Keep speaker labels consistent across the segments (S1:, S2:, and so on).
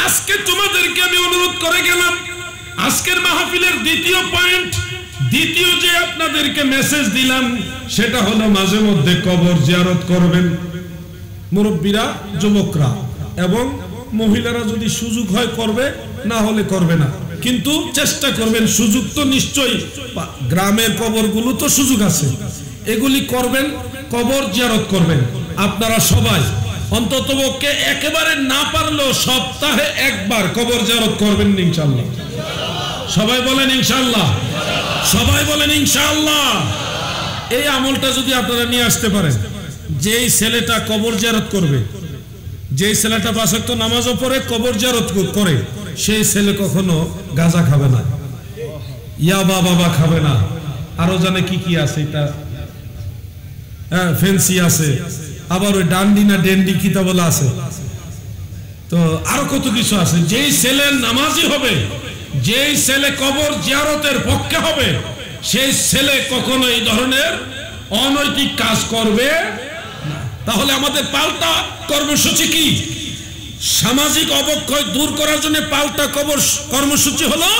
S1: আজকে তোমাদেরকে আমি অনুরোধ করে গেলাম, আজকের মাহফিলের দ্বিতীয় পয়েন্ট, দ্বিতীয় যে আপনাদেরকে মেসেজ দিলাম সেটা হলো মাঝে মধ্যে কবর জিয়ারত করবেন। মুরব্বীরা, যুবকরা এবং মহিলারা যদি সুযোগ হয় করবে, না হলে করবে না, কিন্তু চেষ্টা করবেন। সুযোগ তো নিশ্চয়ই, গ্রামের কবরগুলো তো সুযোগ আছে, এগুলি করবেন, কবর জিয়ারত করবেন। আপনারা সবাই অন্ততপক্ষে একেবারে না পারলেও সপ্তাহে একবার কবর জিয়ারত করবেন ইনশাআল্লাহ। সবাই বলেন ইনশাআল্লাহ, সবাই বলেন ইনশাআল্লাহ। এই আমলটা যদি আপনারা নিয়ে আসতে পারেন, যেই ছেলেটা কবর জিয়ারত করবে, যেই ছেলেটা 5 ওয়াক্ত নামাজও পড়ে কবর জিয়ারত করে, সেই ছেলে কখনো গাঁজা খাবে না, ইয়াবা বাবা খাবে না, আরো জানে কি কি আছে, এটা ফেন্সি আছে, আবার ওই ডান্ডি না ডেন্ডি কিতা বলা আছে, তো আরো কত কিছু আছে। যেই ছেলে নামাজি হবে, যেই ছেলে কবর জিয়ারতের পক্ষে হবে, সেই ছেলে কখনো এই ধরনের অনৈতিক কাজ করবে না। তাহলে আমাদের পাল্টা কর্মসূচি কি? সামাজিক অবক্ষয় দূর করার জন্য পাল্টা কর্মসূচি হলো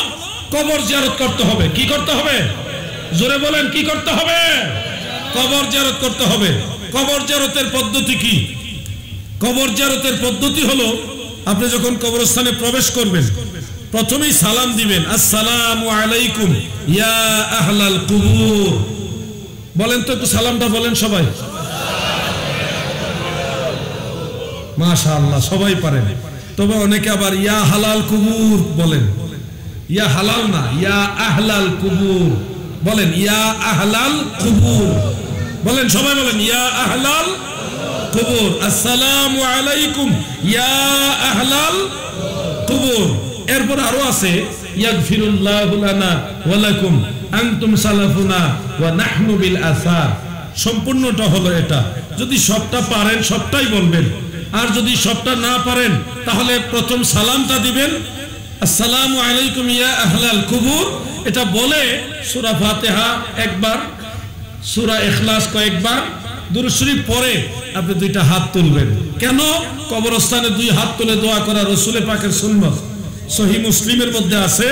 S1: কবর জিয়ারত করতে হবে। কি করতে হবে? জোরে বলেন, কি করতে হবে? কবর জিয়ারত করতে হবে। কবর জিয়ারতের পদ্ধতি কি? কবর জিয়ারতের পদ্ধতি হলো, আপনি যখন কবরস্থানে প্রবেশ করবেন, প্রথমেই সালাম দিবেন, আসসালামু আলাইকুম ইয়া আহলাল কুবুর। বলেন তো একটু সালামটা বলেন সবাই। মাশাআল্লাহ, সবাই পারেন। তবে অনেকে আবার ইয়া হালাল কুবুর বলেন। ইয়া হালাল না, ইয়া আহলাল কুবুর বলেন। ইয়া আহলাল কুবুর বলেন, সবাই বলেন ইয়া আহলাল কুবুর। আসসালামু আলাইকুম ইয়া আহলাল কুবুর। এরপর আরো আছে, ইয়াগফিরুল্লাহু লানা ওয়া লাকুম আনতুম সালাফুনা ওয়া নাহনু বিল আসার। সম্পূর্ণটা হলো এটা। যদি সবটা পারেন সবটাই বলবেন, আর যদি সবটা না পারেন তাহলে প্রথম সালামটা দিবেন, আসসালামু আলাইকুম ইয়া আহলাল কুবুর। এটা বলে সূরা ফাতিহা একবার, সূরা ইখলাস কয়েকবার, দুরূদ শরীফ পড়ে আপনি 2টা হাত তুলবেন। কেন? কবরস্থানে 2 হাত তুলে দোয়া করা রাসূল পাকের সুন্নাত। সহিহ মুসলিমের মধ্যে আছে,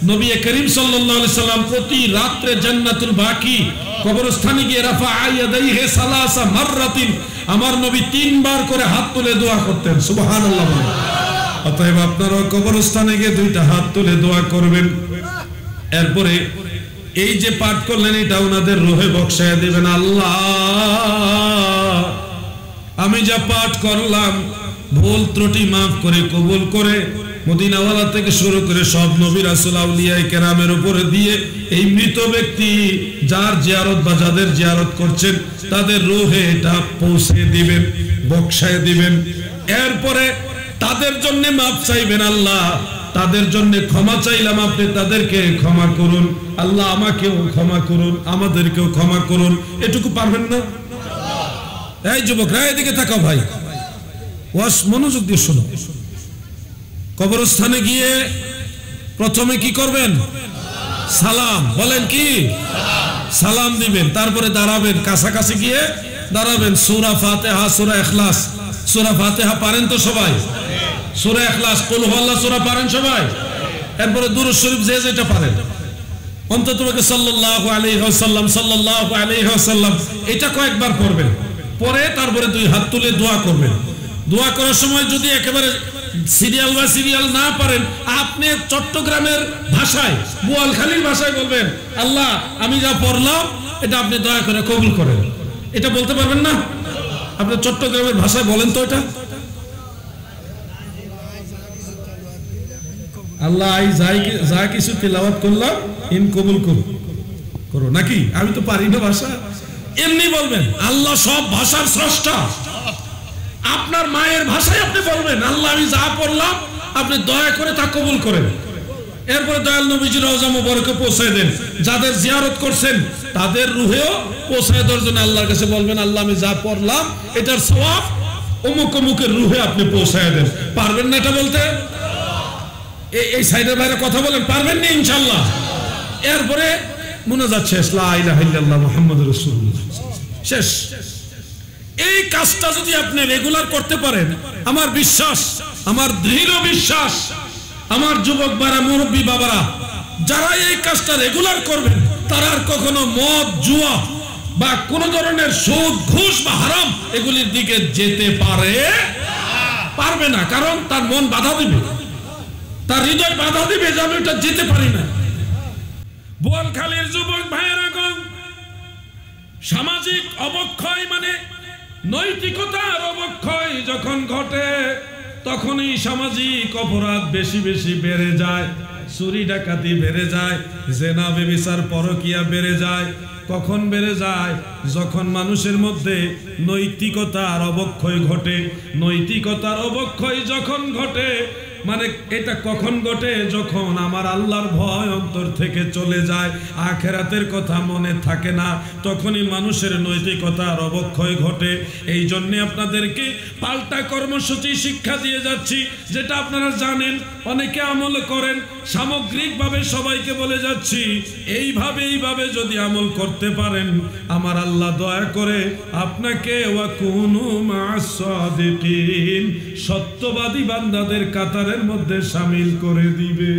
S1: নবী করিম সাল্লাল্লাহু আলাইহি সাল্লাম প্রতি রাতে জান্নাতুল বাকি কবরস্থানে গিয়ে রাফা ইয়াদাইহি সালাসা মাররাতিন, আমার নবী 3 বার করে হাত তুলে দোয়া করতেন। সুবহানাল্লাহ। অতএব আপনারা কবরস্থানে গিয়ে 2টা হাত তুলে দোয়া করবেন। এরপরে এই যে পাঠ করলেন, এটা ওনাদের রূহে বক্সায়া দিবেন। আল্লাহ, আমি যা পাঠ করলাম ভুল ত্রুটি মাফ করে কবুল করে মদিনাওয়ালা থেকে শুরু করে সব নবী রাসূল আউলিয়া কেরামের উপরে দিয়ে এই মৃত ব্যক্তি যার জিয়ারত বা যাদের জিয়ারত করছেন তাদের রূহে এটা পৌঁছে দিবেন, বক্সায় দিবেন। এরপরে তাদের জন্য মাফ চাইবেন, আল্লাহ তাদের জন্য ক্ষমা চাইলাম, আপনি তাদেরকে ক্ষমা করুন। আল্লাহ আমাকেও ক্ষমা করুন, আমাদেরকেও ক্ষমা করুন। এটুকু পারবেন না? এই যুবকরা এদিকে তাকাও ভাই, ওয়াস মনোযোগ দিয়ে শোনো। কবরস্থানে গিয়ে প্রথমে কি করবেন? সালাম বলেন, কি সালাম দিবেন। তারপরে দাঁড়াবেন, কাছাকাছি গিয়ে দাঁড়াবেন। সূরা ফাতিহা, সূরা ইখলাস। সূরা ফাতিহা পারেন তো সবাই? সূরা ইখলাস, কুল হুয়াল্লাহ সূরা পারেন সবাই? এরপরে দুরূদ শরীফ যে যেটা পারেন, অন্তত সাল্লাল্লাহু আলাইহি ওয়াসাল্লাম, সাল্লাল্লাহু আলাইহি ওয়াসাল্লাম, এটা কয়েকবার পড়বেন। পরে তারপরে 2 হাত তুলে দোয়া করবেন। দোয়া করার সময় যদি একেবারে সিরিয়াল বা সিরিয়াল না পারেন, আপনি চট্টগ্রামের ভাষায়, বোয়ালখালীর ভাষায় বলবেন, আল্লাহ আমি যা পড়লাম এটা আপনি দয়া করে কবুল করেন। এটা বলতে পারবেন না? আপনি চট্টগ্রামের ভাষায় বলেন তো এটা। আল্লাহ আই যা কিছু তেলাওয়াত করলাম ইন কবুল করো, নাকি? আমি তো পারি না ভাষা। এমনি বলবেন, আল্লাহ সব ভাষার স্রষ্টা, আপনার মায়ের ভাষায় আপনি বলবেন, আল্লাহ আমি যা পড়লাম আপনি দয়া করে তা কবুল করেন। এরপরে দয়াল নবীজি রওজা মুবারকে পৌঁছায় দেন। যাদের জিয়ারত করছেন তাদের রূহেও পৌঁছায় দেওয়ার জন্য আল্লাহর কাছে বলবেন, আল্লাহ আমি যা পড়লাম এটার সওয়াব অমুক অমুকের রূহে আপনি পৌঁছায় দেন। পারবেন না এটা বলতে? এই সাইডের বাইরে কথা বলেন, পারবেন না ইনশাআল্লাহ? এরপরে মুনাজাত শেষ, লা ইলাহা ইল্লাল্লাহ মুহাম্মাদুর রাসূলুল্লাহ, শেষ। এই কাজটা যদি আপনি রেগুলার করতে পারেন, আমার বিশ্বাস আমার দৃঢ় বিশ্বাস আমার যুবক বারা মুরব্বী বাবারা যারা এই কাজটা রেগুলার করবেন তারা আর কখনো মদ জুয়া বা কোন ধরনের সুদ ঘুষ বা হারাম এগুলির দিকে যেতে পারবে না, কারণ তার মন বাধা দিবে, তার হৃদয় বাধা দিবে যে আমি ওটা যেতে পারি না। বোয়ালখালীর যুবক ভাইয়েরা, সামাজিক অবক্ষয় মানে নৈতিকতার অবক্ষয় যখন ঘটে তখনই সামাজিক অপরাধ বেশি বেশি বেড়ে যায়, চুরি ডাকাতি বেড়ে যায়, জেনা ব্যভিচার পরকিয়া বেড়ে যায়। কখন বেড়ে যায়? যখন মানুষের মধ্যে নৈতিকতার অবক্ষয় ঘটে। নৈতিকতার অবক্ষয় যখন ঘটে মানে এটা কখন ঘটে? যখন আমার আল্লাহর ভয় অন্তর থেকে চলে যায়, আখিরাতের কথা মনে থাকে না, তখনই মানুষের নৈতিকতার অবক্ষয় ঘটে। এই জন্য আপনাদেরকে পাল্টা কর্মসূচি শিক্ষা দিয়ে যাচ্ছি, যেটা আপনারা জানেন, অনেকে আমল করেন। সামগ্রিকভাবে সবাইকে বলে যাচ্ছি, এইভাবে যদি আমল করতে পারেন, আমার আল্লাহ দয়া করে আপনাকে ওয়াকুনু মা'আস সাদিকিন সত্যবাদী বান্দাদের কাতারে মধ্যে শামিল করে দিবে।